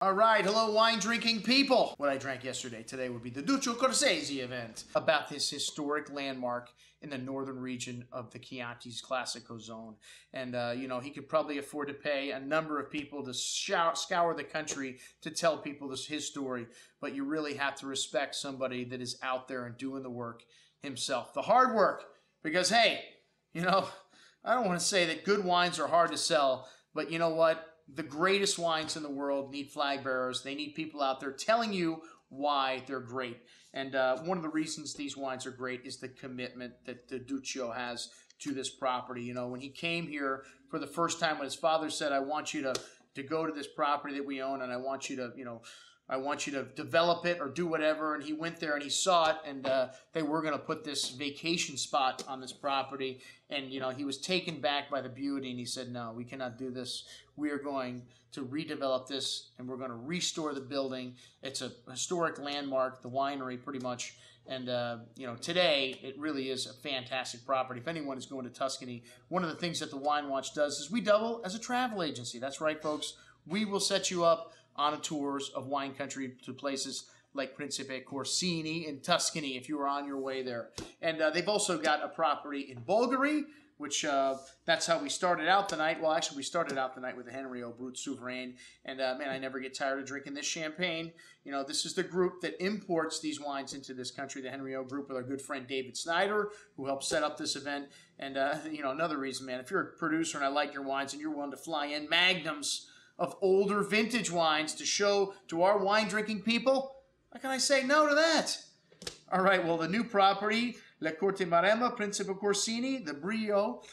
All right, hello wine-drinking people. What I drank yesterday, today would be the Duccio Corsesi event about this historic landmark in the northern region of the Chianti's Classico zone. And, he could probably afford to pay a number of people to scour the country to tell people his story. But you really have to respect somebody that is out there and doing the work himself. The hard work. Because, hey, I don't want to say that good wines are hard to sell, but you know what? The greatest wines in the world need flag bearers. They need people out there telling you why they're great. And one of the reasons these wines are great is the commitment that the Duccio has to this property. When he came here for the first time, when his father said, I want you to go to this property that we own, and I want you to develop it or do whatever. And he went there and he saw it, and they were going to put this vacation spot on this property. And, he was taken back by the beauty, and he said, no, we cannot do this. We are going to redevelop this, and we're going to restore the building. It's a historic landmark, the winery pretty much. And, today it really is a fantastic property. If anyone is going to Tuscany, one of the things that the Wine Watch does is we double as a travel agency. That's right, folks. We will set you up on tours of wine country to places like Prinipe Corsini in Tuscany if you are on your way there. And they've also got a property in Bulgari, which that's how we started out the night. Well, actually, we started out the night with the Henriot Brut Souverain. And, man, I never get tired of drinking this champagne. This is the group that imports these wines into this country, the Henriot group, with our good friend David Snyder, who helped set up this event. And, another reason, man, if you're a producer and I like your wines and you're willing to fly in magnums of older vintage wines to show to our wine-drinking people, how can I say no to that? All right, well, the new property, La Corte Maremma, Prinipe Corsini, the Birillo,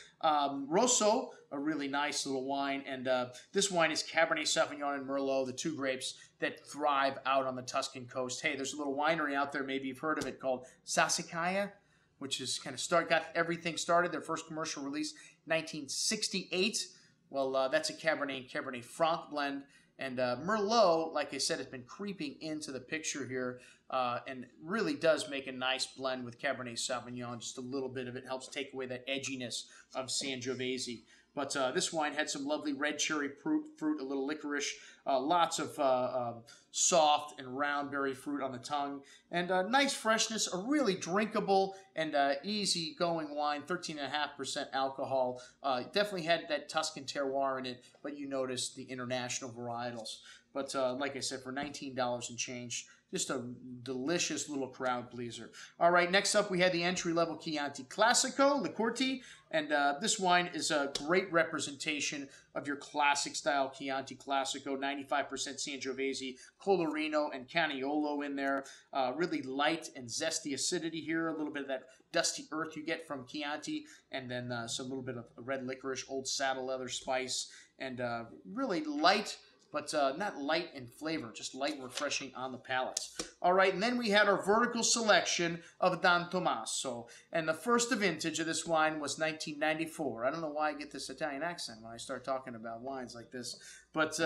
Rosso, a really nice little wine. And this wine is Cabernet Sauvignon and Merlot, the two grapes that thrive out on the Tuscan coast. Hey, there's a little winery out there, maybe you've heard of it, called Sassicaia, which is kind of got everything started. Their first commercial release, 1968. Well, that's a Cabernet and Cabernet Franc blend. And Merlot, like I said, has been creeping into the picture here and really does make a nice blend with Cabernet Sauvignon. Just a little bit of it helps take away that edginess of Sangiovese. But this wine had some lovely red cherry fruit, a little licorice, lots of soft and round berry fruit on the tongue, and nice freshness, a really drinkable and easy-going wine, 13.5% alcohol. Definitely had that Tuscan terroir in it, but you notice the international varietals. But like I said, for $19 and change, just a delicious little crowd pleaser. All right, next up we had the entry-level Chianti Classico, the Corti, and this wine is a great representation of your classic-style Chianti Classico, 95% Sangiovese, Colorino, and Caniolo in there. Really light and zesty acidity here, a little bit of that dusty earth you get from Chianti, and then some little bit of red licorice, old saddle leather spice, and really light, but not light in flavor, just light and refreshing on the palates. All right, and then we had our vertical selection of Don Tommaso. And the first vintage of this wine was 1994. I don't know why I get this Italian accent when I start talking about wines like this. But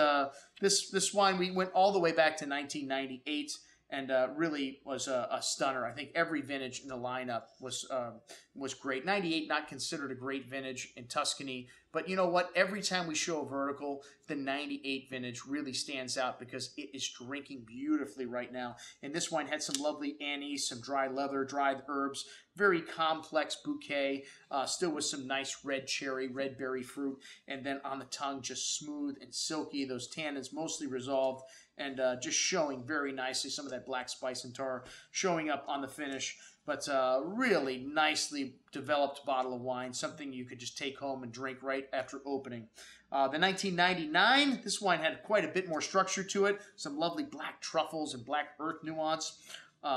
this wine, we went all the way back to 1998. And really was a stunner. I think every vintage in the lineup was great. 98 not considered a great vintage in Tuscany, but you know what? Every time we show a vertical, the 98 vintage really stands out because it is drinking beautifully right now. And this wine had some lovely anise, some dry leather, dried herbs, very complex bouquet, still with some nice red cherry, red berry fruit, and then on the tongue just smooth and silky, those tannins mostly resolved, and just showing very nicely some of that black spice and tar showing up on the finish. But really nicely developed bottle of wine, something you could just take home and drink right after opening. The 1999, this wine had quite a bit more structure to it, some lovely black truffles and black earth nuance.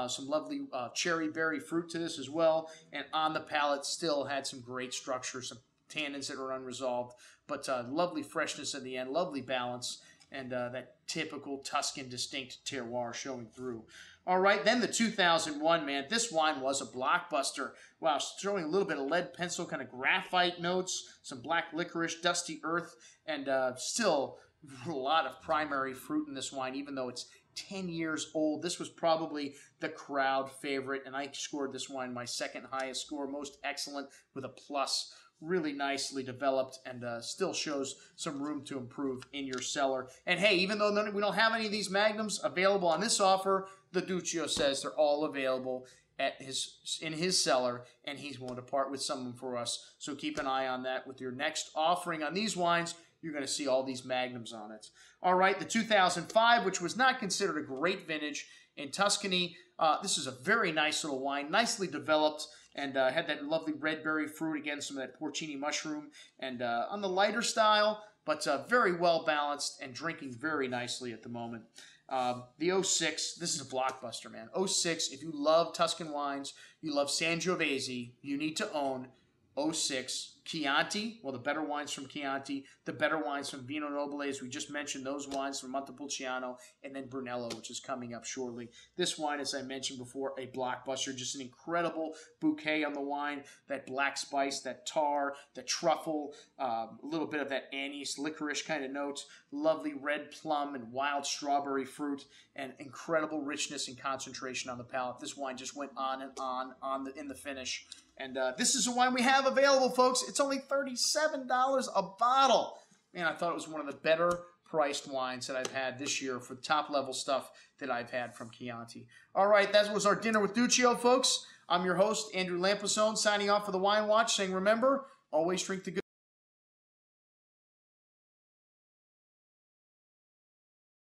Some lovely cherry berry fruit to this as well, and on the palate still had some great structure, some tannins that are unresolved, but lovely freshness at the end, lovely balance, and that typical Tuscan distinct terroir showing through. All right, then the 2001, man, this wine was a blockbuster. Wow, showing a little bit of lead pencil, kind of graphite notes, some black licorice, dusty earth, and still a lot of primary fruit in this wine, even though it's 10 years old. This was probably the crowd favorite, and I scored this wine my second highest score, most excellent, with a plus really nicely developed and still shows some room to improve in your cellar. And hey, even though we don't have any of these magnums available on this offer, the Duccio says they're all available in his cellar, and he's willing to part with some of them for us. So keep an eye on that. With your next offering on these wines, you're going to see all these magnums on it. All right, the 2005, which was not considered a great vintage in Tuscany. This is a very nice little wine, nicely developed, and had that lovely red berry fruit, again, some of that porcini mushroom, and on the lighter style, but very well balanced and drinking very nicely at the moment. The 06, this is a blockbuster, man. 06, if you love Tuscan wines, you love Sangiovese, you need to own 06 Chianti, well, the better wines from Chianti, the better wines from Vino Nobile, as we just mentioned, those wines from Montepulciano, and then Brunello, which is coming up shortly. This wine, as I mentioned before, a blockbuster, just an incredible bouquet on the wine, that black spice, that tar, that truffle, a little bit of that anise, licorice kind of notes, lovely red plum and wild strawberry fruit, and incredible richness and concentration on the palate. This wine just went on and on in the finish. And this is a wine we have available, folks. It's only $37 a bottle. Man, I thought it was one of the better priced wines that I've had this year for top level stuff that I've had from Chianti. All right, that was our dinner with Duccio, folks. I'm your host, Andrew Lamposone, signing off for the Wine Watch, saying remember, always drink the good.